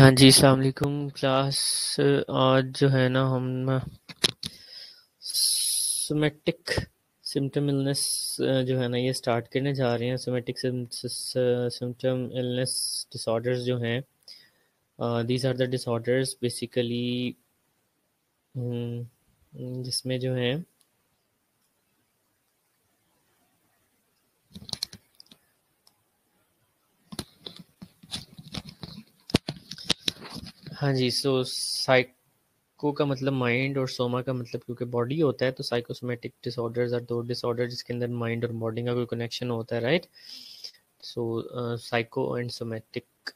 हाँ जी, अस्सलाम वालेकुम क्लास। आज जो है ना हम सोमैटिक सिम्पटम इलनेस जो है ना ये स्टार्ट करने जा रहे हैं। सोमैटिक सिम्पटम इलनेस डिसऑर्डर्स जो हैं, these are the disorders basically जिसमें जो है हाँ जी। सो साइको का मतलब माइंड और सोमा का मतलब क्योंकि बॉडी होता है, तो साइकोसोमेटिक डिसऑर्डर्स आर दो डिसऑर्डर जिसके अंदर माइंड और बॉडी का कोई कनेक्शन होता है, right. So psycho and somatic.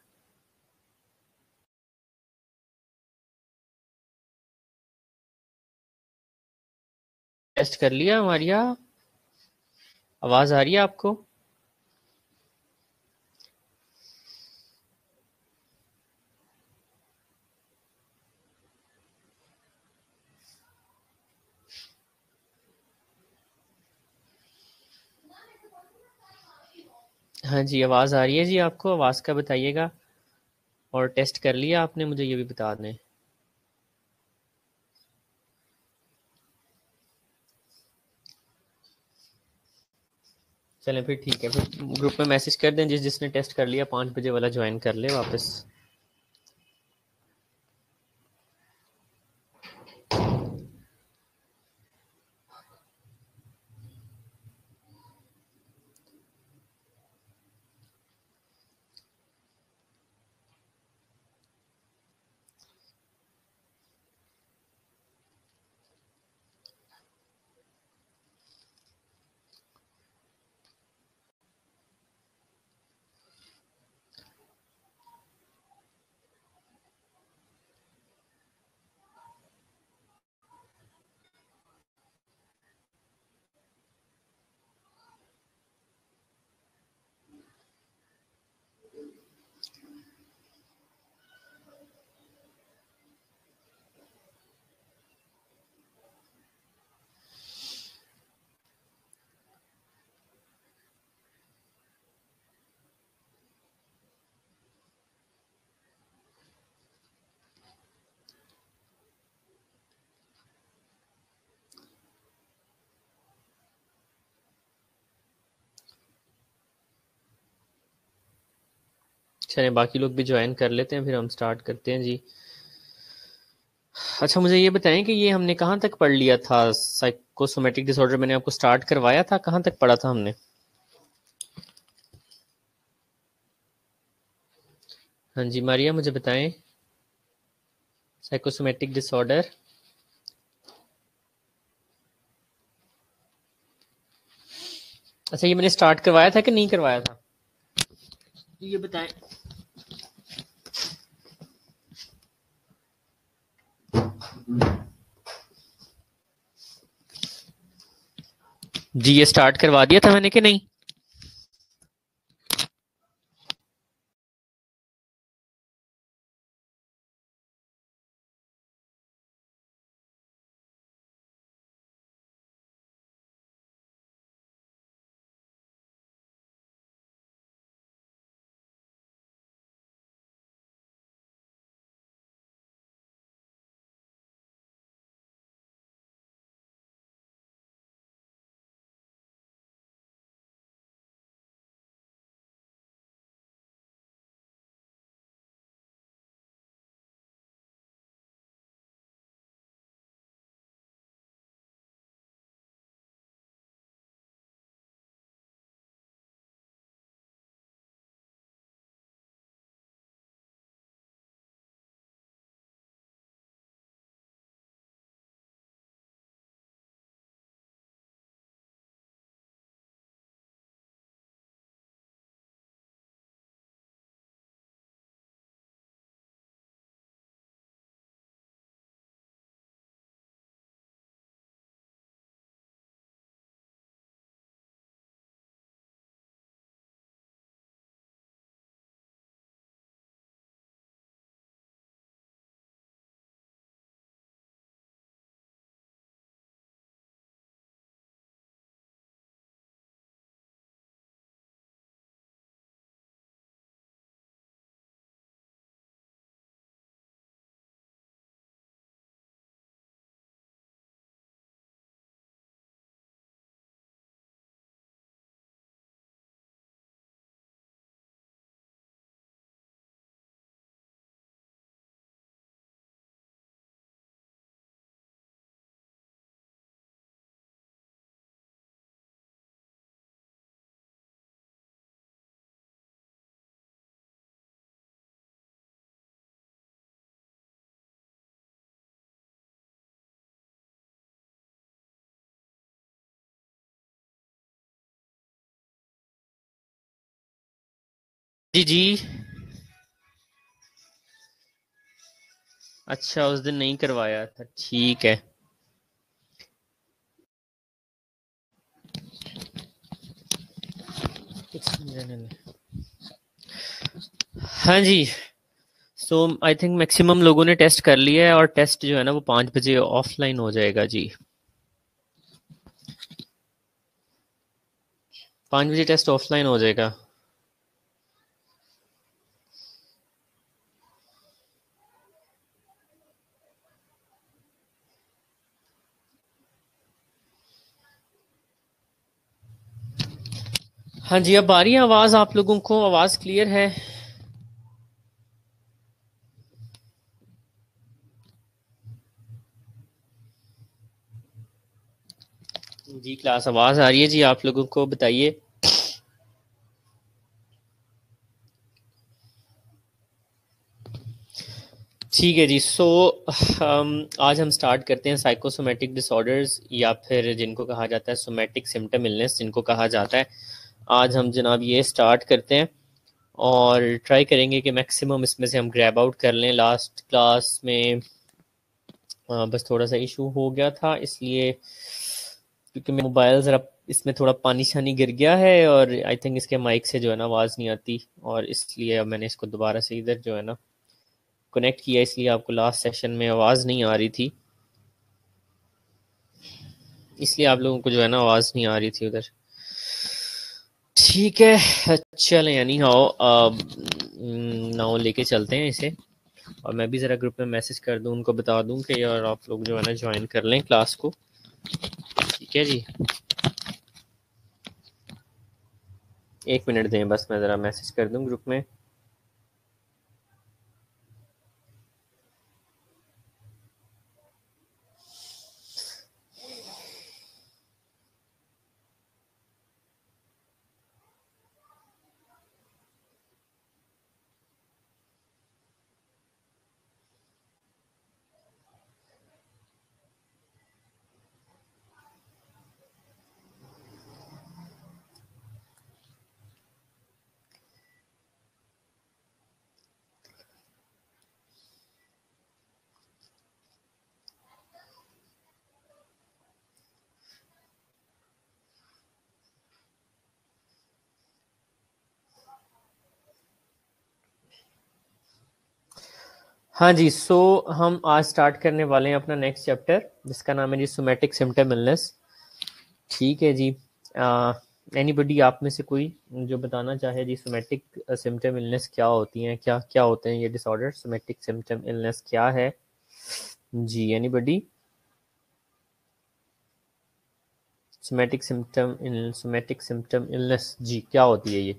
Test कर लिया मारिया? आवाज आ रही है आपको? हाँ जी, आवाज आ रही है जी आपको? आवाज का बताइएगा। और टेस्ट कर लिया आपने? मुझे ये भी बता दें। चलें फिर ठीक है, फिर ग्रुप में मैसेज कर दें जिसने टेस्ट कर लिया 5 बजे वाला ज्वाइन कर ले वापस। चलें बाकी लोग भी ज्वाइन कर लेते हैं, फिर हम स्टार्ट करते हैं जी। अच्छा, मुझे ये बताएं कि ये हमने कहाँ तक पढ़ लिया था? साइकोसोमेटिक डिसऑर्डर मैंने आपको स्टार्ट करवाया था, कहाँ तक पढ़ा था हमने? हाँ जी मारिया, मुझे बताएं। Psychosomatic disorder. अच्छा, ये मैंने स्टार्ट करवाया था कि नहीं करवाया था? ये बताएं। जी, ये स्टार्ट करवा दिया था मैंने कि नहीं? जी जी। अच्छा, उस दिन नहीं करवाया था, ठीक है। हाँ जी। सो आई थिंक मैक्सिमम लोगों ने टेस्ट कर लिया है, और टेस्ट जो है ना वो 5 बजे ऑफलाइन हो जाएगा जी। 5 बजे टेस्ट ऑफलाइन हो जाएगा। हाँ जी, अब आ रही है आवाज़ आप लोगों को? आवाज़ क्लियर है? जी क्लास, आवाज़ आ रही है जी आप लोगों को? बताइए। ठीक है जी। आज हम स्टार्ट करते हैं साइकोसोमेटिक डिसऑर्डर्स, या फिर जिनको कहा जाता है सोमेटिक सिम्टम इलनेस जिनको कहा जाता है। आज हम जनाब ये स्टार्ट करते हैं, और ट्राई करेंगे कि मैक्सिमम इसमें से हम ग्रैब आउट कर लें। लास्ट क्लास में बस थोड़ा सा इशू हो गया था, इसलिए क्योंकि मेरा मोबाइल ज़रा इसमें थोड़ा पानी शानी गिर गया है, और आई थिंक इसके माइक से जो है ना आवाज़ नहीं आती, और इसलिए अब मैंने इसको दोबारा से इधर जो है ना कनेक्ट किया, इसलिए आपको लास्ट सेशन में आवाज़ नहीं आ रही थी, इसलिए आप लोगों को जो है ना आवाज़ नहीं आ रही थी उधर। ठीक है, चलें, यानी हाओ नाउ लेके चलते हैं इसे। और मैं भी ज़रा ग्रुप में मैसेज कर दूं, उनको बता दूं कि यार आप लोग जो है ना ज्वाइन कर लें क्लास को। ठीक है जी, 1 मिनट दें बस, मैं ज़रा मैसेज कर दूं ग्रुप में। हाँ जी, हम आज स्टार्ट करने वाले हैं अपना नेक्स्ट चैप्टर, जिसका नाम है जी सोमैटिक सिम्पटम इलनेस। ठीक है जी। एनीबडी आप में से कोई जो बताना चाहे जी सोमैटिक सिम्पटम इलनेस क्या होती हैं, क्या क्या होते हैं ये डिसऑर्डर? सोमैटिक सिम्पटम इलनेस क्या है जी? एनीबडी? सोमैटिक सिम्पटम इलनेस जी क्या होती है ये?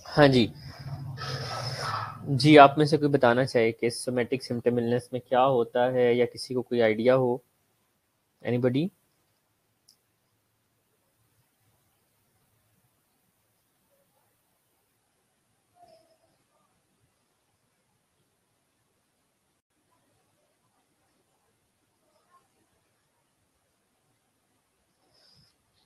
हाँ जी। जी, आप में से कोई बताना चाहे कि सोमैटिक सिम्पटम इलनेस में क्या होता है, या किसी को कोई आइडिया हो? एनीबडी?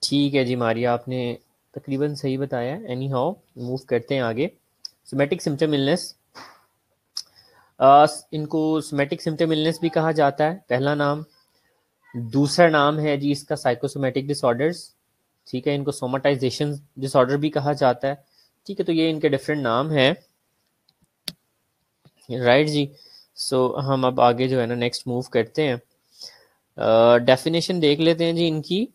ठीक है जी मारिया, आपने तकरीबन सही बताया। एनी हाउ, मूव करते हैं आगे। सोमैटिक सिम्पटम इलनेस, इनको सोमैटिक सिम्पटम इलनेस भी कहा जाता है, पहला नाम। दूसरा नाम है जी इसका साइकोसोमैटिक डिसऑर्डर्स। ठीक है, इनको सोमाटाइजेशन डिसऑर्डर भी कहा जाता है। ठीक है, तो ये इनके डिफरेंट नाम हैं, राइट जी। हम अब आगे जो है ना नेक्स्ट मूव करते हैं। डेफिनेशन देख लेते हैं जी इनकी।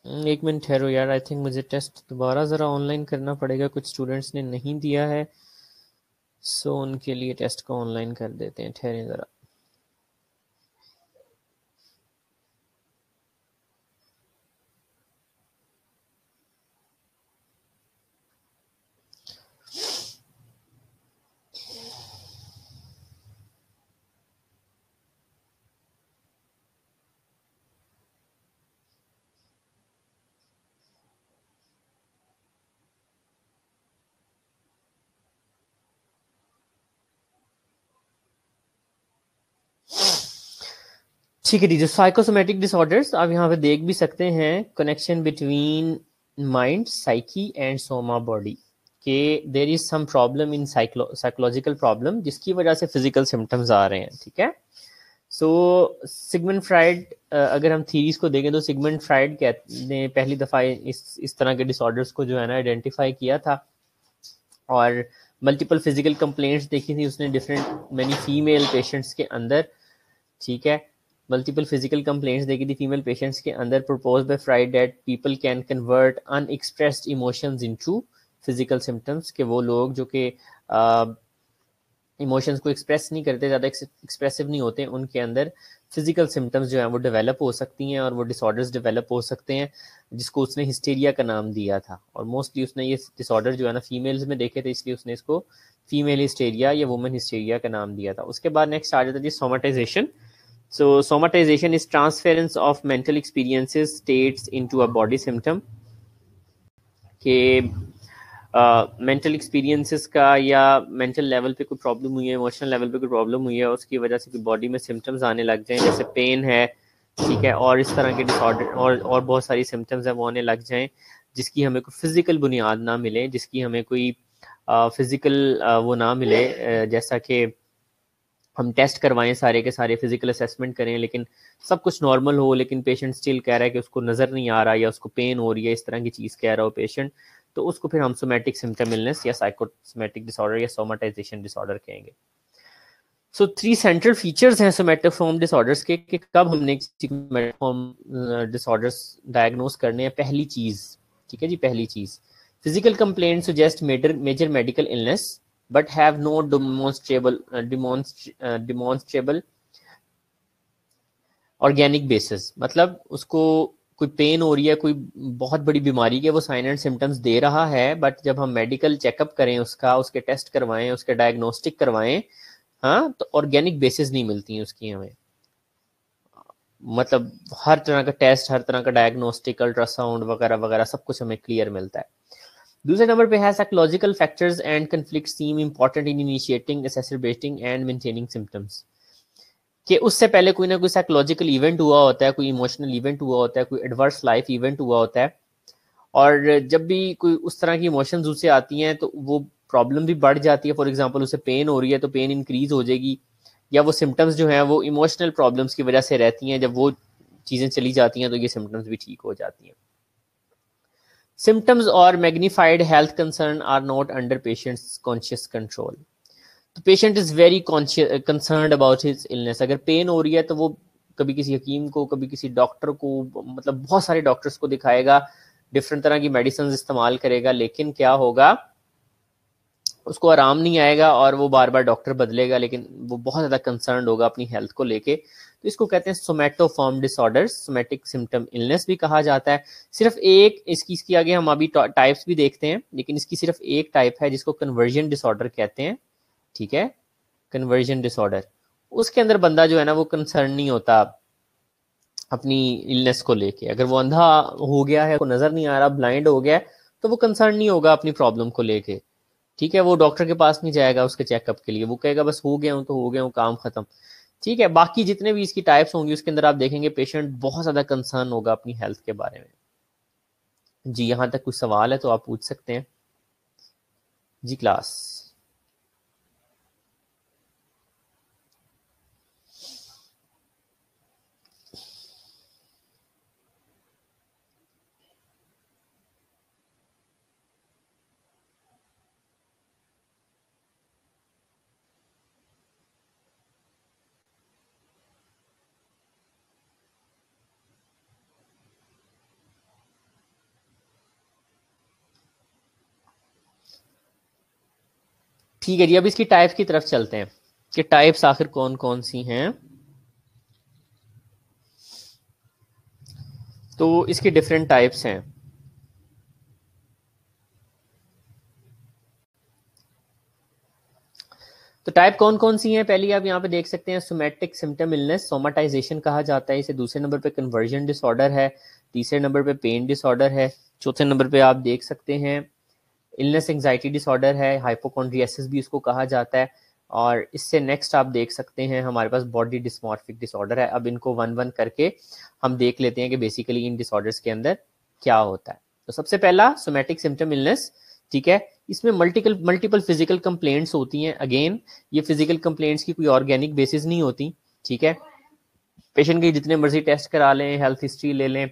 एक मिनट ठहरो यार, आई थिंक मुझे टेस्ट दोबारा ज़रा ऑनलाइन करना पड़ेगा, कुछ स्टूडेंट्स ने नहीं दिया है, सो उनके लिए टेस्ट को ऑनलाइन कर देते हैं, ठहरें ज़रा। ठीक है जी, साइकोसोमेटिक डिसऑर्डर्स आप यहाँ पे देख भी सकते हैं, connection between mind, psyche and soma body, के there is some problem in psychological problem जिसकी वजह से फिजिकल सिम्टम्स आ रहे हैं, ठीक है। सो सिगमंड फ्राइड, अगर हम थीरीज को देखें तो सिगमंड फ्राइड ने पहली दफ़ा इस तरह के डिसऑर्डर्स को जो है ना आइडेंटिफाई किया था, और मल्टीपल फिजिकल कंप्लेंट्स देखी थी उसने डिफरेंट मैनी फीमेल पेशेंट्स के अंदर, ठीक है। मल्टीपल फिजिकल कंप्लेंट्स देखी थी फीमेल पेशेंट्स के अंदर। Propose by fried that people can convert unexpressed emotions into physical symptoms, कि वो लोग जो कि इमोशंस को एक्सप्रेस नहीं करते, ज़्यादा एक्सप्रेसिव नहीं होते, उनके अंदर फिजिकल सिम्टम्स जो हैं वो डेवलप हो सकती हैं और वो डिसऑर्डर्स डेवलप हो सकते हैं, जिसको उसने हिस्टेरिया का नाम दिया था। और मोस्टली उसने ये डिसऑर्डर जो है ना फीमेल्स में देखे थे, इसलिए उसने इसको फीमेल हिस्टेरिया या वुमेन हिस्टेरिया का नाम दिया था। उसके बाद नेक्स्ट आ जाता है जी somatisation. So somatization is transference of mental experiences states into a body symptom, कि मेंटल एक्सपीरियंसेस का या मेंटल लेवल पे कोई प्रॉब्लम हुई है, इमोशनल लेवल पे कोई प्रॉब्लम हुई है, उसकी वजह से कोई बॉडी में सिम्टम्स आने लग जाएं, जैसे पेन है, ठीक है, और इस तरह के डिसऑर्डर और बहुत सारी सिम्टम्स हैं वो आने लग जाएं, जिसकी हमें कोई फिजिकल बुनियाद ना मिले, जिसकी हमें कोई फिजिकल वो ना मिले, जैसा कि हम टेस्ट करवाएं, सारे के सारे फिजिकल असेसमेंट करें, लेकिन सब कुछ नॉर्मल हो, लेकिन पेशेंट स्टिल कह रहा है कि उसको नज़र नहीं आ रहा या उसको पेन हो रही है, इस तरह की चीज़ कह रहा हो पेशेंट, तो उसको फिर हम सोमैटिक सिम्टम इलनेस या साइकोसोमैटिक डिसऑर्डर या सोमाटाइजेशन डिसऑर्डर कहेंगे। सो थ्री सेंट्रल फीचर्स हैं सोमैटोफॉर्म डिसऑर्डर्स के, कि कब हमने सोमैटोफॉर्म डिसऑर्डर्स डायग्नोस करने हैं। पहली चीज़, ठीक है जी, पहली चीज़, physical complaint suggest major medical illness but have no demonstrable organic basis, मतलब उसको कोई पेन हो रही है, कोई बहुत बड़ी बीमारी के वो साइन एंड सिम्टम्स दे रहा है, बट जब हम मेडिकल चेकअप करें उसका, उसके टेस्ट करवाएं, उसके डायग्नोस्टिक करवाएं, हाँ, तो ऑर्गेनिक बेसिस नहीं मिलती हैं उसकी हमें। मतलब हर तरह का टेस्ट, हर तरह का डायग्नोस्टिक, अल्ट्रासाउंड वगैरह वगैरह सब कुछ हमें क्लियर मिलता है। दूसरे नंबर पे है psychological factors and conflict seem important in initiating, exacerbating and maintaining symptoms, कि उससे पहले कोई ना कोई साइकोलॉजिकल इवेंट हुआ होता है, कोई इमोशनल इवेंट हुआ होता है, कोई एडवर्स लाइफ इवेंट हुआ होता है, और जब भी कोई उस तरह की इमोशंस उसे आती हैं तो वो प्रॉब्लम भी बढ़ जाती है। फॉर एग्जांपल उसे पेन हो रही है तो पेन इंक्रीज हो जाएगी, या वो सिम्टम्स जो हैं वो इमोशनल प्रॉब्लम्स की वजह से रहती हैं, जब वो चीज़ें चली जाती हैं तो ये सिम्टम्स भी ठीक हो जाती हैं। सिम्टम्स और magnified health concern are not under patients conscious control. तो patient is very concerned about his illness. अगर पेन हो रही है तो वो कभी किसी हकीम को, कभी किसी डॉक्टर को, मतलब बहुत सारे डॉक्टर्स को दिखाएगा, डिफरेंट तरह की मेडिसिन इस्तेमाल करेगा, लेकिन क्या होगा, उसको आराम नहीं आएगा और वो बार बार डॉक्टर बदलेगा, लेकिन वो बहुत ज़्यादा कंसर्न होगा अपनी हेल्थ को लेके। तो इसको कहते हैं somatoform disorders, somatic symptom illness भी कहा जाता है। सिर्फ एक इसकी आगे हम अभी टाइप्स भी देखते हैं, लेकिन इसकी सिर्फ एक टाइप है जिसको कन्वर्जन डिसऑर्डर कहते हैं, ठीक है, कन्वर्जन डिसऑर्डर। उसके अंदर बंदा जो है ना वो कंसर्न नहीं होता अपनी इलनेस को लेके। अगर वो अंधा हो गया है, को नजर नहीं आ रहा, ब्लाइंड हो गया है, तो वो कंसर्न नहीं होगा अपनी प्रॉब्लम को लेके, ठीक है। वो डॉक्टर के पास नहीं जाएगा उसके चेकअप के लिए, वो कहेगा बस हो गया हूँ तो हो गया हूँ, काम खत्म, ठीक है। बाकी जितने भी इसकी टाइप्स होंगी उसके अंदर आप देखेंगे पेशेंट बहुत ज्यादा कंसर्न होगा अपनी हेल्थ के बारे में। जी, यहाँ तक कुछ सवाल है तो आप पूछ सकते हैं जी क्लास। ठीक है जी, अब इसकी टाइप्स की तरफ चलते हैं कि टाइप्स आखिर कौन कौन सी हैं। तो इसकी डिफरेंट टाइप्स हैं। तो टाइप कौन कौन सी हैं, पहली आप यहाँ पे देख सकते हैं सोमैटिक सिम्टम इलनेस, सोमाटाइजेशन कहा जाता है इसे। दूसरे नंबर पे कन्वर्जन डिसऑर्डर है। तीसरे नंबर पे पेन डिसऑर्डर है। चौथे नंबर पे आप देख सकते हैं इलनेस एंजाइटी डिसऑर्डर है, हाइपोकॉन्ड्रियासिस भी इसको कहा जाता है। और इससे नेक्स्ट आप देख सकते हैं हमारे पास बॉडी डिस्मॉर्फिक डिसऑर्डर है। अब इनको वन वन करके हम देख लेते हैं कि बेसिकली इन डिसऑर्डर्स के अंदर क्या होता है। तो सबसे पहला सोमैटिक सिम्टम इलनेस, ठीक है। इसमें मल्टीपल फिजिकल कंप्लेंट्स होती हैं। अगेन ये फिजिकल कंप्लेंट्स की कोई ऑर्गेनिक बेसिस नहीं होती, ठीक है। पेशेंट की जितने मर्जी टेस्ट करा लें, हेल्थ हिस्ट्री ले लें,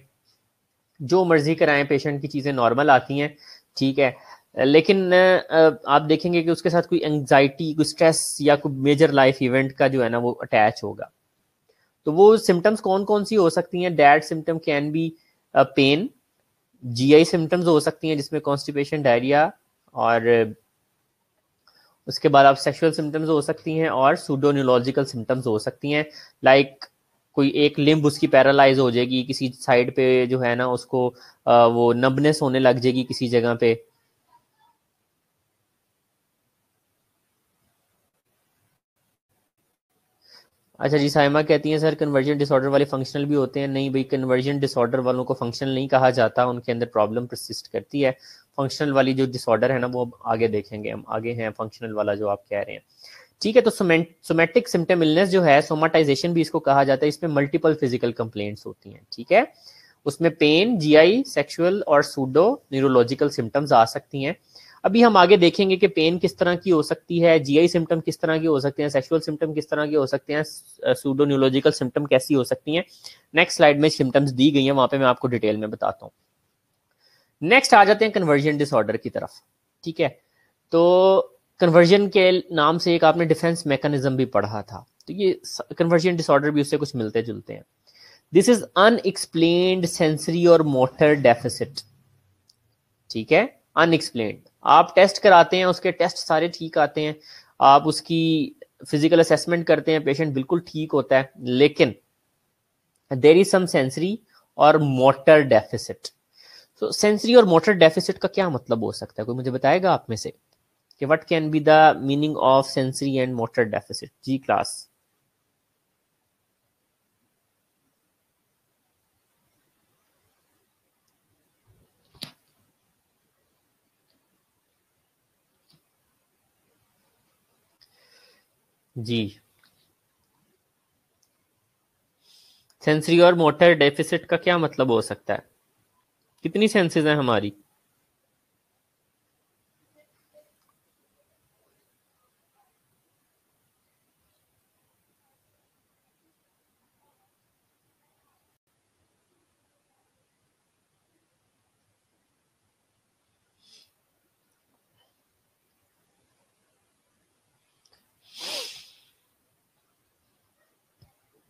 जो मर्जी कराएं, पेशेंट की चीज़ें नॉर्मल आती हैं, ठीक है। लेकिन आप देखेंगे कि उसके साथ कोई एंजाइटी, कोई स्ट्रेस या कोई मेजर लाइफ इवेंट का जो है ना वो अटैच होगा। तो वो सिम्टम्स कौन कौन सी हो सकती हैं? That symptom can be pain, GI symptoms हो सकती हैं जिसमें कॉन्स्टिपेशन, डायरिया, और उसके बाद आप सेक्सुअल सिम्टम्स हो सकती हैं और सूडोन्यूरोलॉजिकल सिम्टम्स हो सकती हैं। लाइक कोई एक लिम्ब उसकी पैरालाइज हो जाएगी, किसी साइड पे जो है ना उसको वो नबनेस होने लग जाएगी किसी जगह पे। अच्छा जी, साइमा कहती हैं सर कन्वर्जन डिसऑर्डर वाले फंक्शनल भी होते हैं। नहीं भाई, कन्वर्जन डिसऑर्डर वालों को फंक्शनल नहीं कहा जाता, उनके अंदर प्रॉब्लम परसिस्ट करती है। फंक्शनल वाली जो डिसऑर्डर है ना वो आगे देखेंगे हम, आगे हैं फंक्शनल वाला जो आप कह रहे हैं, ठीक है। तो सोमैटिक सिम्टम इलनेस जो है, सोमाटाइजेशन भी इसको कहा जाता है, इसमें मल्टीपल फिजिकल कंप्लेंट्स होती हैं, ठीक है। उसमें पेन, जीआई, सेक्सुअल और सूडो न्यूरोलॉजिकल सिम्टम्स आ सकती हैं। अभी हम आगे देखेंगे कि पेन किस तरह की हो सकती है, जीआई सिम्टम किस तरह की हो सकते हैं, सेक्सुअल सिम्टम किस तरह के हो सकते हैं, सूडो न्यूरोलॉजिकल सिम्टम कैसी हो सकती हैं। नेक्स्ट स्लाइड में सिम्टम्स दी गई हैं, वहां पे मैं आपको डिटेल में बताता हूँ। नेक्स्ट आ जाते हैं कन्वर्जन डिसऑर्डर की तरफ, ठीक है। तो कन्वर्जन के नाम से एक आपने डिफेंस मैकेनिज्म भी पढ़ा था, तो ये कन्वर्जन डिसऑर्डर भी उससे कुछ मिलते जुलते हैं। दिस इज अनएक्सप्लेन्ड सेंसरी और मोटर डेफिसिट, ठीक है। अनएक्सप्लेन्ड, आप टेस्ट कराते हैं, उसके टेस्ट सारे ठीक आते हैं, आप उसकी फिजिकल असेसमेंट करते हैं, पेशेंट बिल्कुल ठीक होता है, लेकिन देयर इज सम सेंसरी और मोटर डेफिसिट। तो सेंसरी और मोटर डेफिसिट का क्या मतलब हो सकता है, कोई मुझे बताएगा आप में से कि what can be the meaning of sensory and motor deficit? जी क्लास। जी, सेंसरी और मोटर डेफिसिट का क्या मतलब हो सकता है? कितनी सेंसेस हैं हमारी?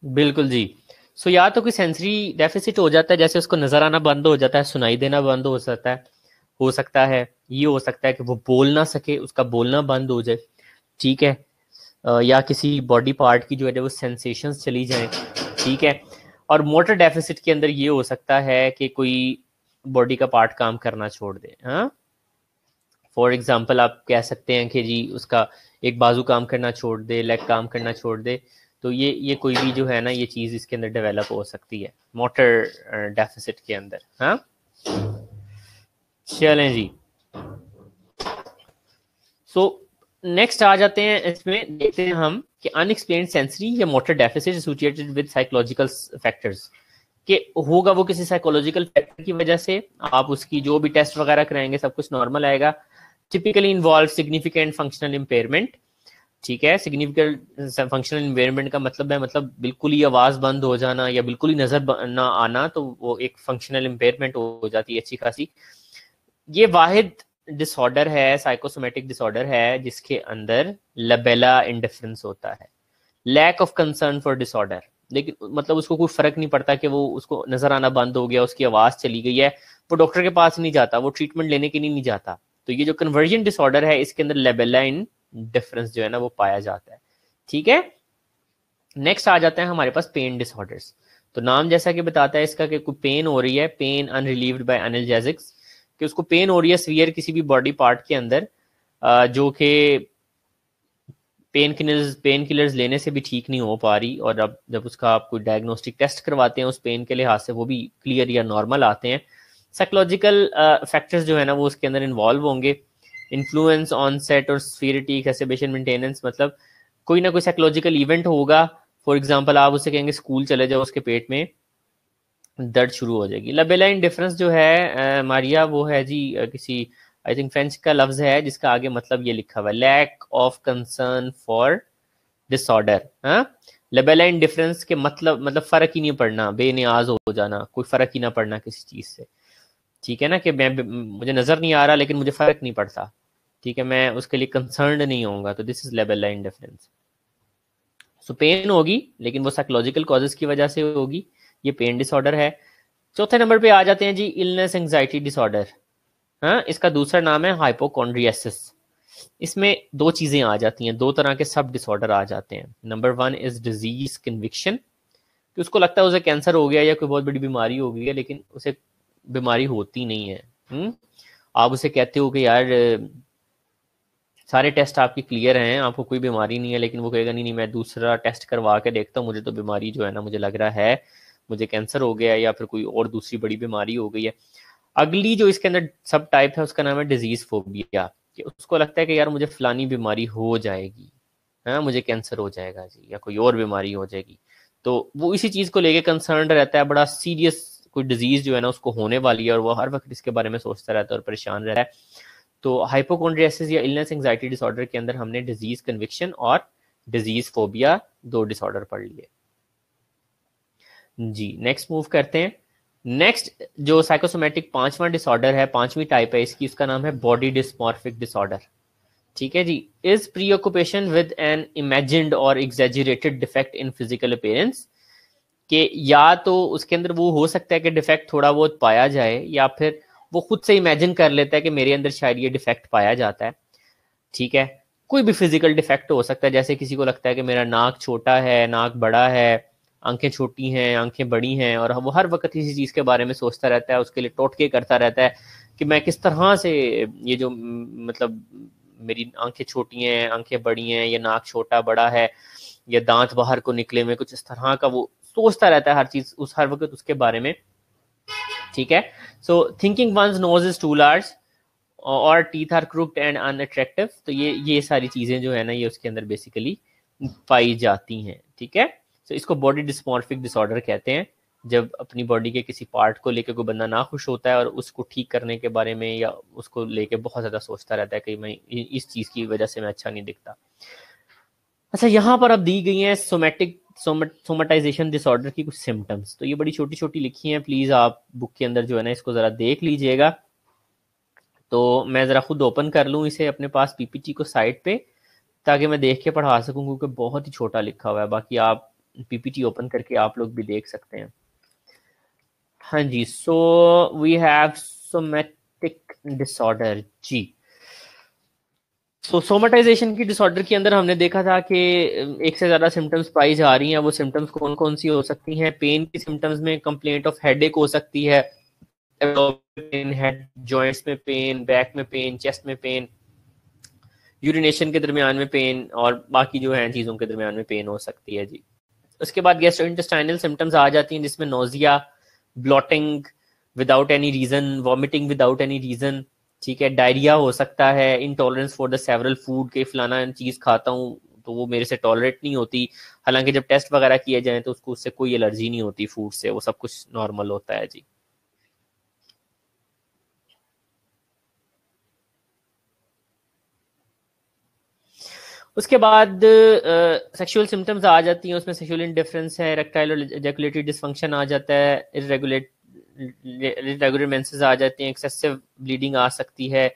बिल्कुल जी। सो या तो कोई सेंसरी डेफिसिट हो जाता है, जैसे उसको नजर आना बंद हो जाता है, सुनाई देना बंद हो जाता है, हो सकता है। ये हो सकता है कि वो बोल ना सके, उसका बोलना बंद हो जाए, ठीक है। या किसी बॉडी पार्ट की जो है वो सेंसेशंस चली जाए, ठीक है। और मोटर डेफिसिट के अंदर ये हो सकता है कि कोई बॉडी का पार्ट काम करना छोड़ दे। हाँ, फॉर एग्जाम्पल आप कह सकते हैं कि जी उसका एक बाजू काम करना छोड़ दे, लेग काम करना छोड़ दे। तो ये कोई भी जो है ना ये चीज़ इसके अंदर डेवलप हो सकती है मोटर डेफिसिट के अंदर। हाँ, चलें जी। सो नेक्स्ट आ जाते हैं, इसमें देखते हैं हम कि अनएक्सप्लेन्ड सेंसरी या motor deficit associated with psychological factors, कि होगा वो किसी साइकोलॉजिकल फैक्टर की वजह से। आप उसकी जो भी टेस्ट वगैरह कराएंगे सब कुछ नॉर्मल आएगा। Typically involve significant functional impairment, ठीक है। सिग्निफिकेंट फंक्शनल इम्पेयरमेंट का मतलब है मतलब बिल्कुल ही आवाज बंद हो जाना या बिल्कुल ही नजर ना आना, तो वो एक फंक्शनल इम्पेयरमेंट हो जाती है अच्छी खासी। ये वाहिद डिसऑर्डर है, साइकोसोमेटिक डिसऑर्डर है, जिसके अंदर लबेला इंडिफरेंस होता है, lack of concern for disorder. लेकिन मतलब उसको कोई फर्क नहीं पड़ता कि वो उसको नजर आना बंद हो गया, उसकी आवाज चली गई है, वो डॉक्टर के पास नहीं जाता, वो ट्रीटमेंट लेने के लिए नहीं जाता। तो ये जो कन्वर्जन डिसऑर्डर है इसके अंदर लेबेला इन डिफरेंस जो है ना वो पाया जाता है। ठीक है, नेक्स्ट आ जाते हैं हमारे पास पेन डिसऑर्डर्स। तो नाम जैसा कि बताता है इसका कि कोई पेन हो रही है, पेन अनरिलीव्ड बाय एनाल्जेसिक्स, कि उसको पेन हो रही है सीवियर किसी भी बॉडी पार्ट के अंदर, जो कि पेन किलर्स लेने से भी ठीक नहीं हो पा रही, और अब जब उसका आप कोई डायग्नोस्टिक टेस्ट करवाते हैं उस पेन के लिहाज से वो भी क्लियर या नॉर्मल आते हैं। साइकोलॉजिकल फैक्टर्स जो है ना वो उसके अंदर इन्वॉल्व होंगे, इन्फ्लुएंस ऑनसेट और सीवियरिटी, एक्सेसिबेशन, मेंटेनेंस, मतलब कोई ना कोई साइकोलॉजिकल इवेंट होगा। फॉर एग्जांपल आप उसे कहेंगे स्कूल चले जाओ, उसके पेट में दर्द शुरू हो जाएगी। लबेला इंडिफरेंस जो है मारिया, वो है जी किसी आई थिंक फ्रेंच का लफ्ज है जिसका आगे मतलब ये लिखा हुआ है, lack of concern for disorder. हाँ, लबेला इंडिफरेंस के मतलब फर्क ही नहीं पड़ना, बेनियाज हो जाना, कोई फर्क ही ना पड़ना किसी चीज से। ठीक है ना, कि मैं मुझे नजर नहीं आ रहा लेकिन मुझे फर्क नहीं पड़ता, ठीक है, मैं उसके लिए कंसर्न नहीं होऊंगा, तो दिस इज लेबेला इंडिफरेंस। सो पेन होगी लेकिन वो साइकोलॉजिकल कॉजेज की वजह से होगी, ये पेन डिसऑर्डर है। चौथे नंबर पे आ जाते हैं जी इलनेस एंजाइटी डिसऑर्डर। हाँ, इसका दूसरा नाम है हाइपोकॉन्ड्रियासिस। इसमें दो चीजें आ जाती हैं, दो तरह के सब डिसऑर्डर आ जाते हैं। Number one is disease conviction, कि उसको लगता है उसे कैंसर हो गया या कोई बहुत बड़ी बीमारी हो गई है, लेकिन उसे बीमारी होती नहीं है। आप उसे कहते हो कि यार सारे टेस्ट आपकी क्लियर हैं, आपको कोई बीमारी नहीं है, लेकिन वो कहेगा नहीं नहीं मैं दूसरा टेस्ट करवा के देखता हूँ, मुझे तो बीमारी जो है ना मुझे लग रहा है मुझे कैंसर हो गया है या फिर कोई और दूसरी बड़ी बीमारी हो गई है। अगली जो इसके अंदर सब टाइप है उसका नाम है डिजीज फोबिया, कि उसको लगता है कि यार मुझे फलानी बीमारी हो जाएगी, हाँ मुझे कैंसर हो जाएगा जी या कोई और बीमारी हो जाएगी, तो वो इसी चीज को लेके कंसर्न रहता है, बड़ा सीरियस कोई डिजीज जो है ना उसको होने वाली है और वो हर वक्त इसके बारे में सोचता रहता है और परेशान रहता है। तो हाइपोकॉन्ड्रियासिस या इलनेस एंजाइटी डिसऑर्डर के अंदर हमने डिजीज कन्विक्शन और डिजीज फोबिया दो डिसऑर्डर पढ़ लिए जी। नेक्स्ट मूव करते हैं। नेक्स्ट जो साइकोसोमेटिक पांचवा डिसऑर्डर है, पांचवी टाइप है इसकी, उसका नाम है बॉडी डिस्मॉर्फिक डिसऑर्डर। ठीक है जी, is preoccupation with an imagined और exaggerated defect in physical appearance, कि या तो उसके अंदर वो हो सकता है कि डिफेक्ट थोड़ा बहुत पाया जाए, या फिर वो खुद से इमेजिन कर लेता है कि मेरे अंदर शायद ये डिफेक्ट पाया जाता है। ठीक है, कोई भी फिजिकल डिफेक्ट हो सकता है, जैसे किसी को लगता है कि मेरा नाक छोटा है, नाक बड़ा है, आंखें छोटी हैं, आंखें बड़ी हैं, और वो हर वक्त किसी चीज के बारे में सोचता रहता है, उसके लिए टोटके करता रहता है कि मैं किस तरह से ये जो मतलब मेरी आंखें छोटी हैं, आंखें बड़ी हैं, ये नाक छोटा बड़ा है, या दांत बाहर को निकले में, कुछ इस तरह का वो सोचता रहता है हर चीज उस हर वक्त उसके बारे में। ठीक है, so thinking one's nose is too large और teeth are crooked and unattractive, तो ये सारी चीजें जो है ना ये उसके अंदर बेसिकली पाई जाती हैं। ठीक है, तो इसको बॉडी डिस्मॉर्फिक डिसऑर्डर कहते हैं, जब अपनी बॉडी के किसी पार्ट को लेकर कोई बंदा ना खुश होता है और उसको ठीक करने के बारे में या उसको लेके बहुत ज्यादा सोचता रहता है कि मैं इस चीज की वजह से मैं अच्छा नहीं दिखता। अच्छा, यहाँ पर अब दी गई है सोमेटाइजेशन डिसऑर्डर की कुछ सिम्टम्स, तो ये बड़ी छोटी छोटी लिखी हैं, प्लीज आप बुक के अंदर जो है ना इसको जरा देख लीजिएगा। तो मैं ज़रा खुद ओपन कर लूँ इसे अपने पास पीपीटी को साइड पे, ताकि मैं देख के पढ़ा सकूँ, क्योंकि बहुत ही छोटा लिखा हुआ है, बाकी आप पीपीटी ओपन करके आप लोग भी देख सकते हैं। हाँ जी, so we have somatic disorder जी। सोमेटाइजेशन की डिसऑर्डर के अंदर हमने देखा था कि एक से ज़्यादा सिम्टम्स पाई जा रही हैं। वो सिम्टम्स कौन कौन सी हो सकती हैं? पेन की सिम्टम्स में कंप्लेंट ऑफ हेडेक हो सकती है, पेन, हेड जॉइंट्स में पेन, बैक में पेन, चेस्ट में पेन, यूरिनेशन के दरमियान में पेन, और बाकी जो है चीज़ों के दरमियान में पेन हो सकती है जी। उसके बाद गैस्ट्रोइंटेस्टाइनल सिम्टम्स आ जाती हैं, जिसमें nausea, bloating without any reason, vomiting without any reason, ठीक है, डायरिया हो सकता है, intolerance for the several food, के फलाना चीज़ खाता हूँ तो वो मेरे से टॉलरेट नहीं होती, हालांकि जब टेस्ट वगैरह किए जाए तो उसको उससे कोई एलर्जी नहीं होती फूड से, वो सब कुछ नॉर्मल होता है जी। उसके बाद सेक्सुअल सिम्टम्स आ जाती हैं, उसमें सेक्सुअल इंडिफरेंस है, रेक्टाइल और एजैकुलेटरी डिसफंक्शन आ जाता है, इरेगुलर मेंसेस आ जाते हैं, एक्सेसिव ब्लीडिंग आ सकती है।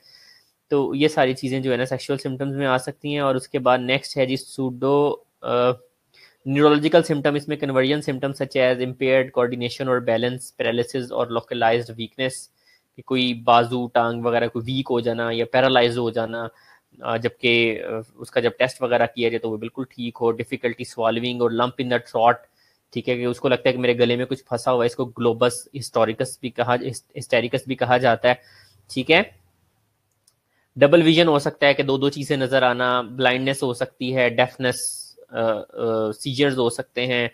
तो ये सारी चीज़ें जो है ना सेक्सुअल सिम्टम्स में आ सकती हैं। और उसके बाद नेक्स्ट है जी सूडो न्यूरोलॉजिकल सिम्टम, इसमें conversion symptoms such as impaired coordination और बैलेंस, पैरालिसिस और लोकलाइज्ड वीकनेस, कि कोई बाजू टांग वगैरह कोई वीक हो जाना या पैरालाइज हो जाना, जबकि उसका जब टेस्ट वगैरह किया जाए तो वो बिल्कुल ठीक हो, डिफिकल्टी स्वालविंग और लंप इन द थ्रोट, ठीक है, कि उसको लगता है कि मेरे गले में कुछ फंसा हुआ है, इसको ग्लोबस हिस्टेरिकस भी कहा जाता है, ठीक है। डबल विजन हो सकता है कि दो दो चीजें नजर आना, ब्लाइंडनेस हो सकती है, डेफनेस, सीजर्स हो सकते हैं,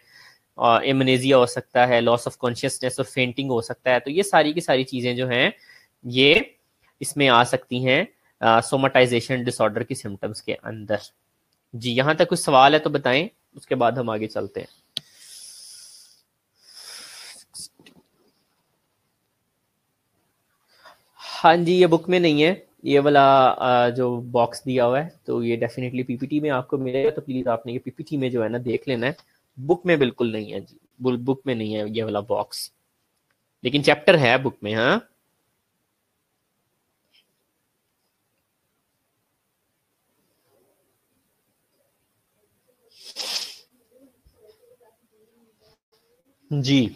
एमनेजिया हो सकता है, लॉस ऑफ कॉन्शियसनेस और फेंटिंग हो सकता है। तो ये सारी की सारी चीजें जो हैं ये इसमें आ सकती हैं सोमाटाइजेशन डिसऑर्डर की सिम्टम्स के अंदर। जी, यहां तक कुछ सवाल है तो बताएं, उसके बाद हम आगे चलते हैं। हाँ जी, ये बुक में नहीं है, ये वाला जो बॉक्स दिया हुआ है, तो ये डेफिनेटली पीपीटी में आपको मिलेगा, तो प्लीज आपने ये पीपीटी में जो है ना देख लेना है, बुक में बिल्कुल नहीं है जी, बुक में नहीं है ये वाला बॉक्स, लेकिन चैप्टर है बुक में। हाँ जी,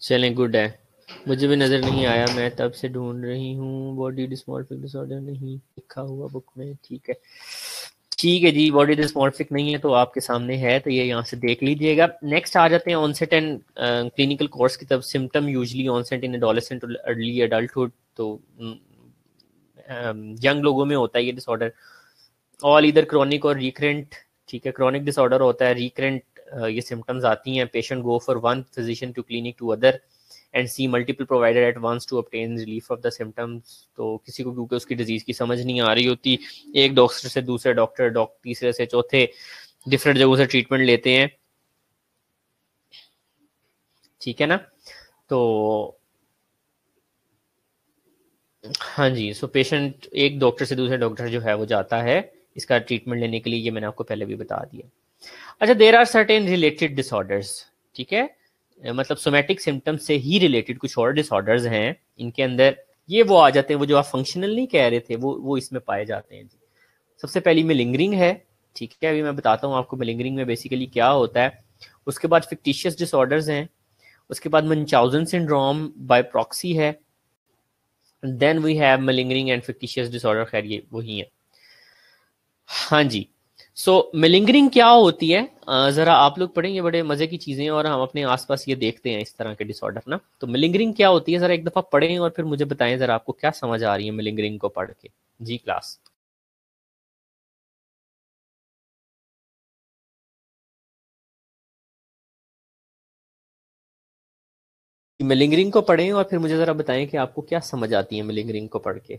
चलें, गुड है। मुझे भी नजर नहीं आया, मैं तब से ढूंढ रही हूँ, बॉडी डिस्मॉर्फिक डिसऑर्डर नहीं लिखा हुआ बुक में, ठीक है। ठीक है जी, बॉडी डिस्मॉर्फिक नहीं है तो आपके सामने है, तो ये यहाँ से देख लीजिएगा। नेक्स्ट आ जाते हैं ऑनसेट एंड क्लिनिकल कोर्स की तरफ। सिम्टम यूजली ऑनसेट इन एडोलेसेंट और अर्ली एडल्टहुड, तो यंग लोगों में होता है ये डिसऑर्डर। ऑल इधर क्रॉनिक और रिकरेंट, ठीक है, क्रॉनिक डिसऑर्डर होता है, रिकरेंट ये सिम्टम्स आती हैं। Patient go for one physician to clinic to other and see multiple provider at once to obtain relief of the symptoms. तो किसी को क्योंकि उसकी डिजीज की समझ नहीं आ रही होती, एक डॉक्टर से दूसरे डॉक्टर, तीसरे से चौथे, डिफरेंट जगहों से ट्रीटमेंट लेते हैं, ठीक है ना। तो हाँ जी, सो पेशेंट एक डॉक्टर से दूसरे डॉक्टर जो है वो जाता है इसका ट्रीटमेंट लेने के लिए, ये मैंने आपको पहले भी बता दिया। अच्छा, there are certain related disorders, ठीक है, मतलब सोमैटिक सिम्टम्स से ही रिलेटेड कुछ और डिसऑर्डर्स हैं इनके अंदर, ये वो आ जाते हैं, वो जो आप फंक्शनल नहीं कह रहे थे वो इसमें पाए जाते हैं जी। सबसे पहली मिलिंगरिंग है, ठीक है, अभी मैं बताता हूँ आपको मिलिंगरिंग में बेसिकली क्या होता है। उसके बाद फिक्टिशियस डिसऑर्डर्स हैं, उसके बाद मंचाउजन सिंड्रोम बाय प्रॉक्सी है, then we have malingering and factitious disorder, खैर ये वही है। हाँ जी, सो मिलिंगरिंग क्या होती है, जरा आप लोग पढ़ेंगे, बड़े मजे की चीजें, और हम अपने आसपास ये देखते हैं इस तरह के डिसऑर्डर ना। तो मिलिंगरिंग क्या होती है, जरा एक दफा पढ़ें और फिर मुझे बताएं जरा आपको क्या समझ आ रही है मिलिंगरिंग को पढ़ के। जी क्लास। मिलिंगरिंग को पढ़ें और फिर मुझे जरा बताएं कि आपको क्या समझ आती है मिलिंगरिंग को पढ़ के।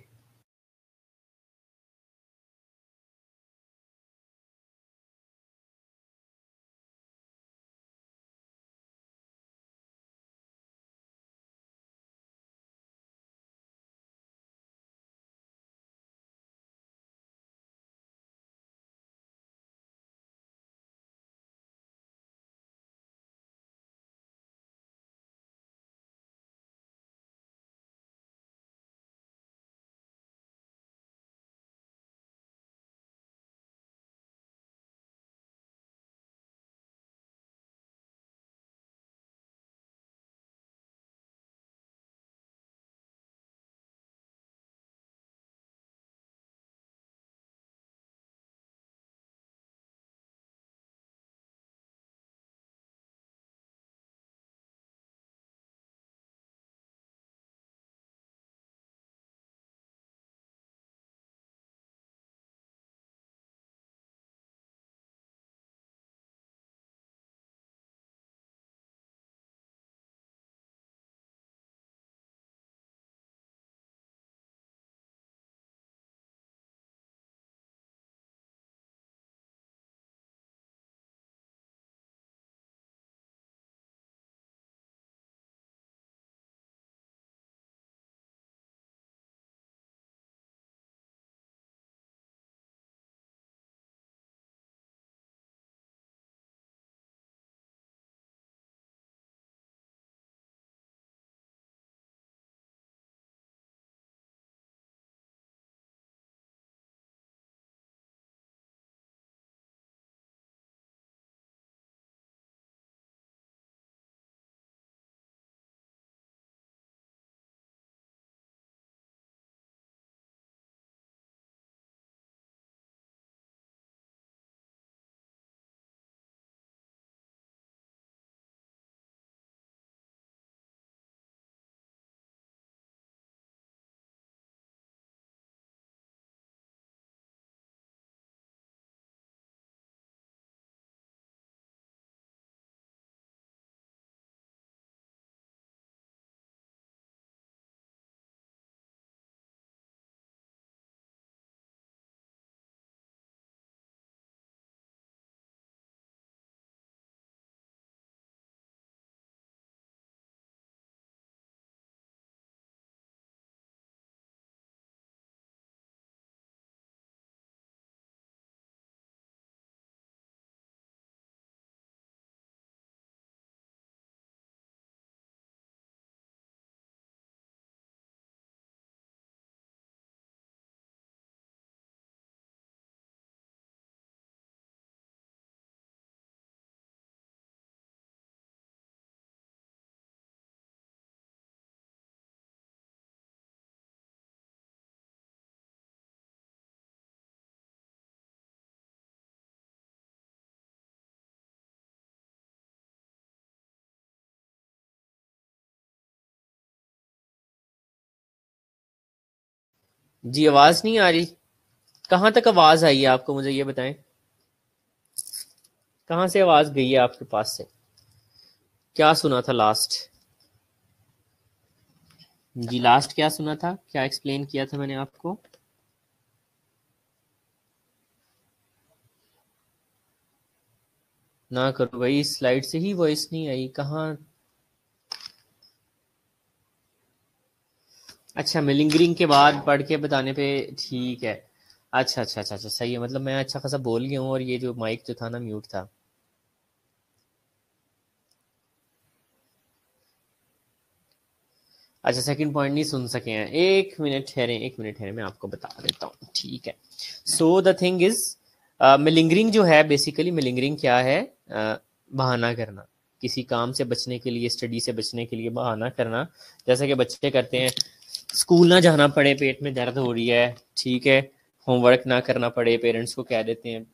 जी आवाज नहीं आ रही? कहाँ तक आवाज आई है आपको, मुझे ये बताएं, कहाँ से आवाज गई है आपके पास से? क्या सुना था लास्ट? जी लास्ट क्या सुना था, क्या एक्सप्लेन किया था मैंने आपको? ना करो भाई, स्लाइड से ही वॉइस नहीं आई, कहाँ? अच्छा, मिलिंगरिंग के बाद पढ़ के बताने पे ठीक है। अच्छा अच्छा अच्छा अच्छा, सही है, मतलब मैं अच्छा खासा बोल गया हूँ और ये जो माइक जो था ना म्यूट था। अच्छा, सेकंड पॉइंट नहीं सुन सके हैं, एक मिनट ठहरे, एक मिनट ठहरे, मैं आपको बता देता हूँ, ठीक है। सो द थिंग इज, मिलिंगरिंग जो है, बेसिकली मिलिंगरिंग क्या है? बहाना करना, किसी काम से बचने के लिए, स्टडी से बचने के लिए बहाना करना। जैसा कि बच्चे करते हैं, स्कूल ना जाना पड़े, पेट में दर्द हो रही है, ठीक है, होमवर्क ना करना पड़े, पेरेंट्स को कह देते हैं,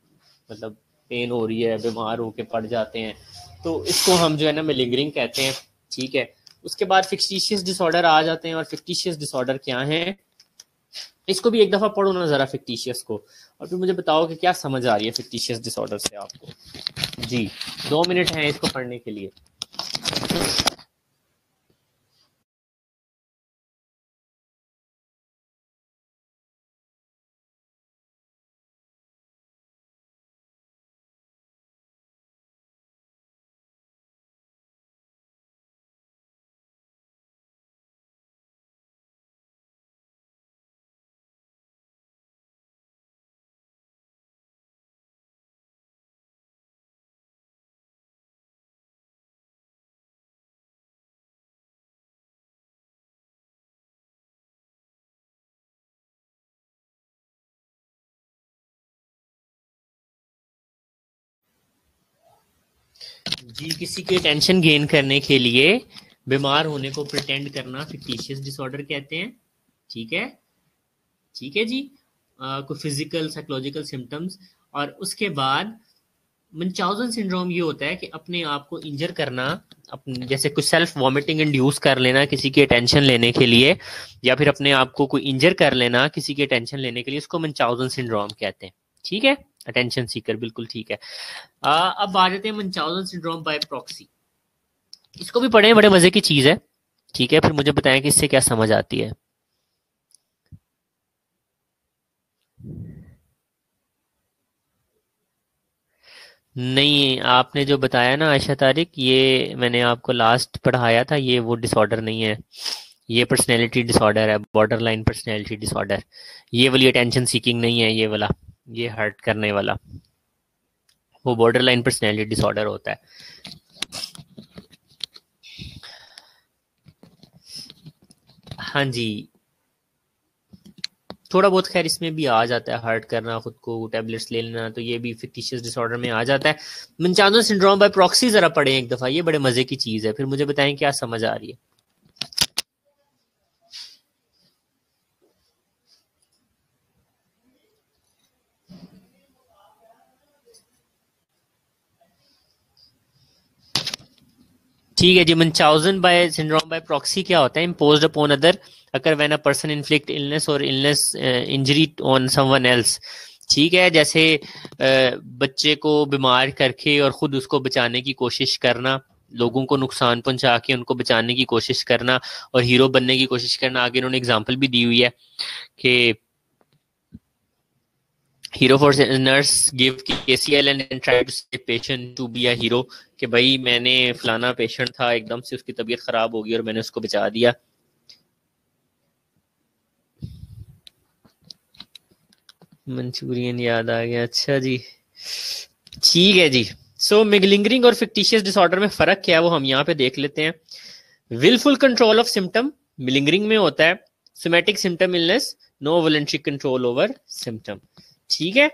मतलब पेन हो रही है, बीमार होके पड़ जाते हैं, तो इसको हम जो है ना मिलिंगरिंग कहते हैं, ठीक है। उसके बाद फिक्टिशियस डिसऑर्डर आ जाते हैं, और फिक्टिशियस डिसऑर्डर क्या है? इसको भी एक दफा पढ़ो ना जरा, फिक्टिशियस को, और फिर मुझे बताओ कि क्या समझ आ रही है फिक्टिशियस डिसऑर्डर से आपको। जी, 2 मिनट हैं इसको पढ़ने के लिए। जी, किसी के टेंशन गेन करने के लिए बीमार होने को प्रिटेंड करना फिक्टिशियस डिसऑर्डर कहते हैं, ठीक है। ठीक है जी, कोई फिजिकल साइकोलॉजिकल सिम्टम्स। और उसके बाद मंचाउजन सिंड्रोम ये होता है कि अपने आप को इंजर करना, अपने जैसे कुछ सेल्फ वॉमिटिंग इंड्यूस कर लेना किसी की अटेंशन लेने के लिए, या फिर अपने आप को कोई इंजर कर लेना किसी की अटेंशन लेने के लिए, इसको मंचाउजन सिंड्रोम कहते हैं, ठीक है। अटेंशन सीकर, बिल्कुल ठीक है। अब आ जाते हैं मंचाउजन सिंड्रोम बाय प्रॉक्सी। इसको भी पढ़ें, बड़े मजे की चीज है, ठीक है, फिर मुझे बताएं कि इससे क्या समझ आती है। नहीं, आपने जो बताया ना आयशा तारिक, ये मैंने आपको लास्ट पढ़ाया था, ये वो डिसऑर्डर नहीं है, ये पर्सनैलिटी डिसऑर्डर है, बॉर्डर लाइन पर्सनैलिटी डिसऑर्डर। ये वाली अटेंशन सीकिंग नहीं है, ये वाला, ये हर्ट करने वाला, वो बॉर्डर लाइन पर्सनैलिटी डिसऑर्डर होता है। हाँ जी, थोड़ा बहुत खैर इसमें भी आ जाता है, हर्ट करना, खुद को टेबलेट्स ले लेना, तो ये भी फिक्टिशियस डिसऑर्डर में आ जाता है। मंचानो सिंड्रोम बाय प्रॉक्सी जरा पढ़ें एक दफा, ये बड़े मजे की चीज है, फिर मुझे बताएं क्या समझ आ रही है। ठीक है जी, Munchausen by syndrome by proxy क्या होता है? इम्पोज्ड अपॉन अदर अगर when a person inflict illness और illness injury on someone else. ठीक है, जैसे बच्चे को बीमार करके और खुद उसको बचाने की कोशिश करना, लोगों को नुकसान पहुंचा के उनको बचाने की कोशिश करना और हीरो बनने की कोशिश करना। आगे इन्होंने एग्जांपल भी दी हुई है कि hero for nurse give KCL and try to save patient to be a hero, कि भाई मैंने फलाना पेशेंट था, एकदम से उसकी तबीयत खराब हो गई और मैंने उसको बचा दिया। मंचूरियन याद आ गया, अच्छा जी, ठीक है जी। सो मिगलिंगरिंग और फिक्टिशियस डिसऑर्डर में फर्क क्या है वो हम यहाँ पे देख लेते हैं। Wilful control of symptom malingering में होता है, somatic symptom illness no voluntary control over symptom, ठीक है।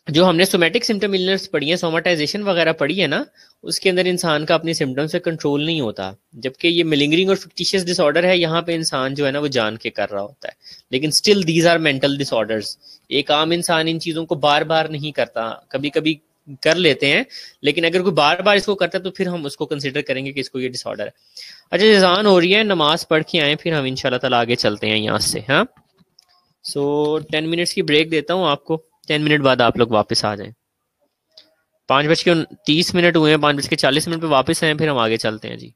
जो हमने सोमैटिक सिम्टम इलनेस पढ़ी है, सोमाटाइजेशन वगैरह पढ़ी है ना, उसके अंदर इंसान का अपने सिम्टम से कंट्रोल नहीं होता, जबकि ये मिलिंगरिंग और फिक्टिशियस डिसऑर्डर है, यहाँ पे इंसान जो है ना वो जान के कर रहा होता है, लेकिन still these are mental disorders. एक आम इंसान इन चीजों को बार बार नहीं करता, कभी कभी कर लेते हैं, लेकिन अगर कोई बार बार इसको करता है तो फिर हम उसको कंसिडर करेंगे कि इसको ये डिसऑर्डर है। अच्छा, अजान हो रही है, नमाज पढ़ के आए, फिर हम इंशाल्लाह ताला आगे चलते हैं यहाँ से। हाँ, सो 10 मिनट्स की ब्रेक देता हूँ आपको, 10 मिनट बाद आप लोग वापस आ जाएं। 5:30 हुए हैं, 5:40 पे वापस आए, फिर हम आगे चलते हैं जी।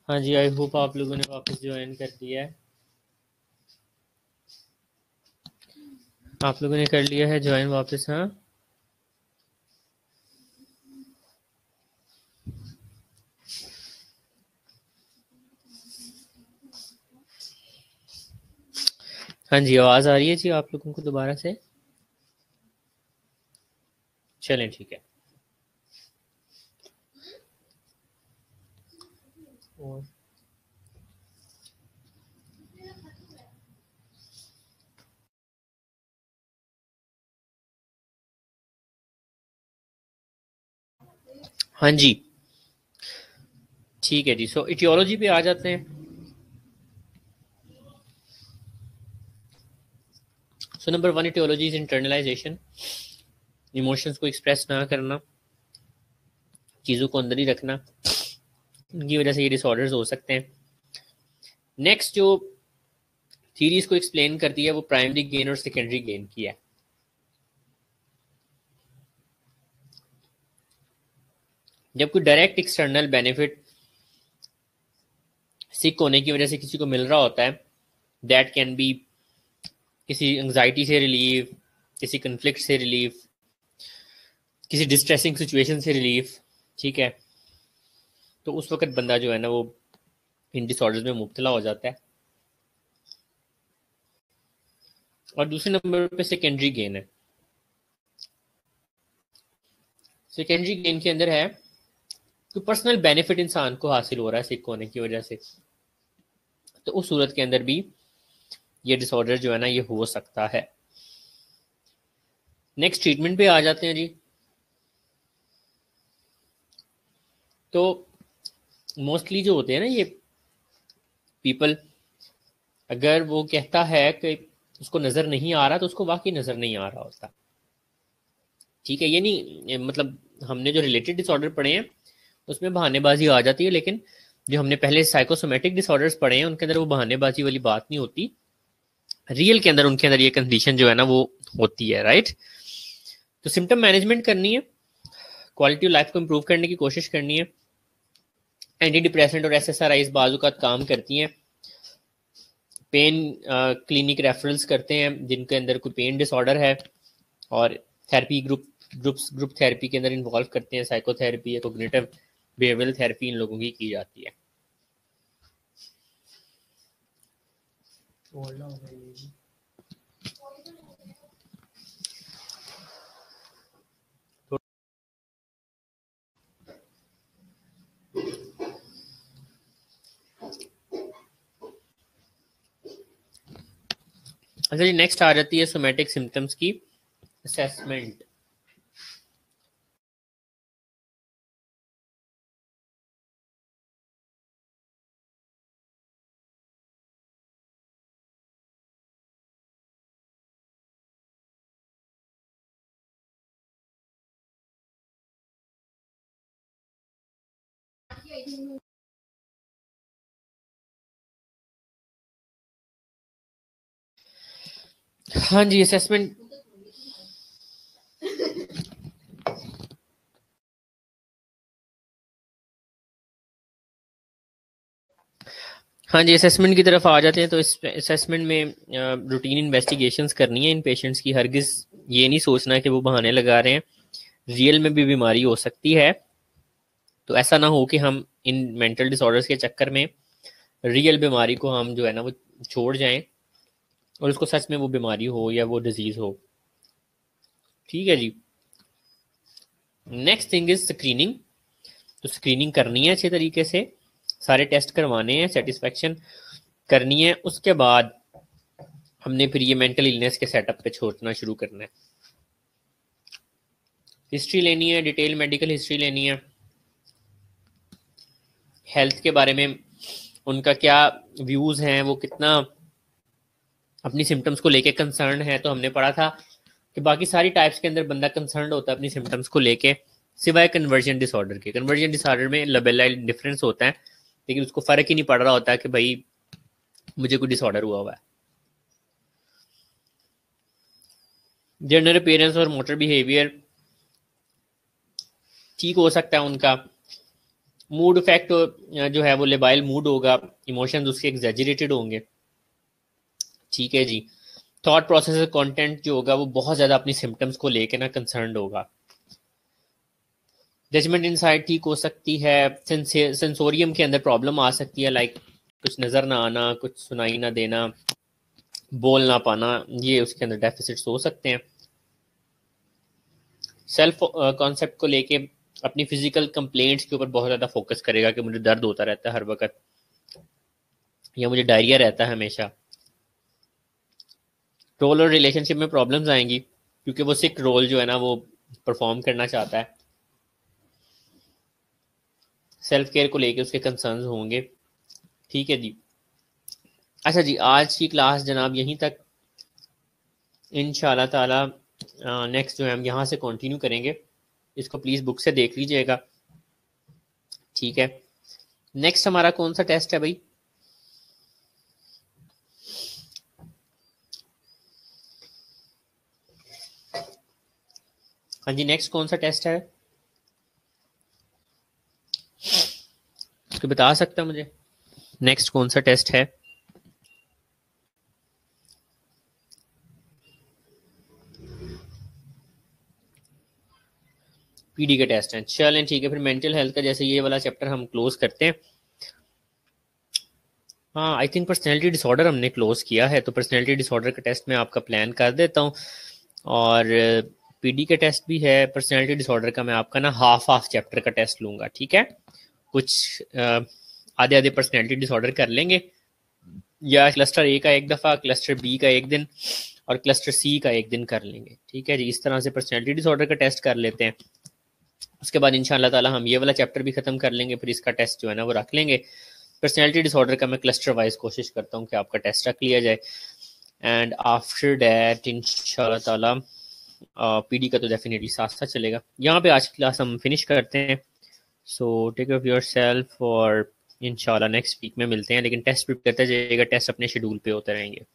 हाँ जी, आई होप आप लोगों ने वापस ज्वाइन कर लिया है। आप लोगों ने कर लिया है ज्वाइन वापस? हाँ हाँ जी, आवाज़ आ रही है जी आप लोगों को दोबारा से? चलें ठीक है। और हाँ जी ठीक है जी। सो इटियोलॉजी पे आ जाते हैं। So number one aetiology is internalisation. Emotions को एक्सप्रेस ना करना, चीज़ों को अंदर ही रखना, इनकी वजह से ये डिसऑर्डर्स हो सकते हैं। नेक्स्ट जो थीरीज को एक्सप्लेन करती है वो प्राइमरी गेन और सेकेंडरी गेन की है। जब कोई डायरेक्ट एक्सटर्नल बेनिफिट सिक होने की वजह से किसी को मिल रहा होता है, दैट कैन बी किसी एंग्जाइटी से रिलीफ, किसी कंफ्लिक्ट से रिलीफ, किसी डिस्ट्रेसिंग सिचुएशन से रिलीफ, ठीक है, तो उस वक्त बंदा जो है ना वो इन डिसऑर्डर्स में मुब्तला हो जाता है। और दूसरे नंबर पे सेकेंडरी गेन है। सेकेंडरी गेन के अंदर है कि पर्सनल बेनिफिट इंसान को हासिल हो रहा है सिक होने की वजह से, तो उस सूरत के अंदर भी ये डिसऑर्डर जो है ना ये हो सकता है। नेक्स्ट ट्रीटमेंट पे आ जाते हैं जी। तो मोस्टली जो होते हैं ना ये पीपल, अगर वो कहता है कि उसको नज़र नहीं आ रहा तो उसको वाकई नज़र नहीं आ रहा होता, ठीक है। ये नहीं मतलब हमने जो रिलेटेड डिसऑर्डर पढ़े हैं उसमें बहानेबाजी आ जाती है, लेकिन जो हमने पहले साइकोसोमेटिक डिसऑर्डर्स पढ़े हैं उनके अंदर वो बहानेबाजी वाली बात नहीं होती। रियल के अंदर उनके अंदर ये कंडीशन जो है ना वो होती है, राइट। तो सिम्टम मैनेजमेंट करनी है, क्वालिटी ऑफ लाइफ को इम्प्रूव करने की कोशिश करनी है। एंटी डिप्रेसेंट और एसएसआरआईज बाजू का काम करती हैं। पेन क्लिनिक रेफरल्स करते हैं जिनके अंदर कोई पेन डिसऑर्डर है, और थेरेपी ग्रुप थेरेपी के अंदर इन्वॉल्व करते हैं। साइकोथेरेपी या कोग्निटिव बिहेवियरल थेरेपी इन लोगों की जाती है। अच्छा जी, नेक्स्ट आ जाती है सोमेटिक सिम्टम्स की असेसमेंट। हाँ जी, असेसमेंट। हाँ जी, असेसमेंट की तरफ आ जाते हैं। तो इस असेसमेंट में रूटीन इन्वेस्टिगेशंस करनी है इन पेशेंट्स की। हरगिज़ ये नहीं सोचना कि वो बहाने लगा रहे हैं, रियल में भी बीमारी हो सकती है। तो ऐसा ना हो कि हम इन मेंटल डिसऑर्डर्स के चक्कर में रियल बीमारी को हम जो है ना वो छोड़ जाएं और उसको सच में वो बीमारी हो या वो डिजीज़ हो, ठीक है जी। Next thing is screening. तो स्क्रीनिंग करनी है अच्छे तरीके से, सारे टेस्ट करवाने हैं, सेटिस्फेक्शन करनी है। उसके बाद हमने फिर ये मेंटल इलनेस के सेटअप पे छोड़ना शुरू करना है। हिस्ट्री लेनी है, डिटेल मेडिकल हिस्ट्री लेनी है, हेल्थ के बारे में उनका क्या व्यूज़ हैं, वो कितना अपनी सिम्टम्स को लेके कंसर्न है। तो हमने पढ़ा था कि बाकी सारी टाइप्स के अंदर बंदा कंसर्न होता है अपनी सिम्टम्स को लेके, सिवाय कन्वर्जन डिसऑर्डर के। कन्वर्जन डिसऑर्डर में लेबेलाइल डिफरेंस होता है, लेकिन उसको फ़र्क ही नहीं पड़ रहा होता कि भाई मुझे कोई डिसऑर्डर हुआ हुआ है। जनरल अपीयरेंस और मोटर बिहेवियर ठीक हो सकता है उनका, मूड इफेक्ट जो है वो लेबाइल मूड होगा, इमोशंस उसके एग्जैजरेटेड होंगे, ठीक है जी। थॉट प्रोसेस कंटेंट जो होगा वो बहुत ज़्यादा अपनी सिम्टम्स को लेके ना कंसर्न्ड होगा। जजमेंट इनसाइट ठीक हो सकती है, सेंसोरियम के अंदर प्रॉब्लम आ सकती है, लाइक कुछ नज़र ना आना, कुछ सुनाई ना देना, बोल ना पाना, ये उसके अंदर डेफिसिट्स हो सकते हैं। सेल्फ कॉन्सेप्ट को लेके अपनी फिजिकल कंप्लेंट्स के ऊपर बहुत ज़्यादा फोकस करेगा कि मुझे दर्द होता रहता है हर वक्त, या मुझे डायरिया रहता है हमेशा। रोल और रिलेशनशिप में प्रॉब्लम्स आएंगी क्योंकि वो सिक रोल जो है ना वो परफॉर्म करना चाहता है। सेल्फ केयर को लेके उसके कंसर्न्स होंगे, ठीक है जी। अच्छा जी, आज की क्लास जनाब यहीं तक, इंशाल्लाह ताला नेक्स्ट जो है हम यहाँ से कंटिन्यू करेंगे। इसको प्लीज़ बुक से देख लीजिएगा, ठीक है। नेक्स्ट हमारा कौन सा टेस्ट है भाई? हाँ जी, नेक्स्ट कौन सा टेस्ट है? तो बता सकता है मुझे नेक्स्ट कौन सा टेस्ट है? पीडी के टेस्ट हैं, चलें ठीक है। फिर मेंटल हेल्थ का जैसे ये वाला चैप्टर हम क्लोज करते हैं। हाँ, आई थिंक पर्सनैलिटी डिसऑर्डर हमने क्लोज किया है, तो पर्सनैलिटी डिसऑर्डर का टेस्ट मैं आपका प्लान कर देता हूँ। और पीडी का टेस्ट भी है, पर्सनैलिटी डिसऑर्डर का मैं आपका ना हाफ चैप्टर का टेस्ट लूँगा, ठीक है। कुछ आधे आधे पर्सनैलिटी डिसऑर्डर कर लेंगे, या क्लस्टर ए का एक दफ़ा, क्लस्टर बी का एक दिन, और क्लस्टर सी का एक दिन कर लेंगे, ठीक है जी। इस तरह से पर्सनैलिटी डिसऑर्डर का टेस्ट कर लेते हैं। उसके बाद इंशाल्लाह ताला हम ये वाला चैप्टर भी ख़त्म कर लेंगे, फिर इसका टेस्ट जो है ना वो रख लेंगे। पर्सनैलिटी डिसऑर्डर का मैं क्लस्टर वाइज कोशिश करता हूँ कि आपका टेस्ट रख लिया जाए। एंड आफ्टर दैट इंशाल्लाह ताला पीडी का तो डेफिनेटली साथ साथ चलेगा। यहाँ पे आज की क्लास हम फिनिश करते हैं। So take care of your self, और इंशाल्लाह नेक्स्ट वीक में मिलते हैं। लेकिन टेस्ट भी करते जाइएगा, टेस्ट अपने शेड्यूल पे होते रहेंगे।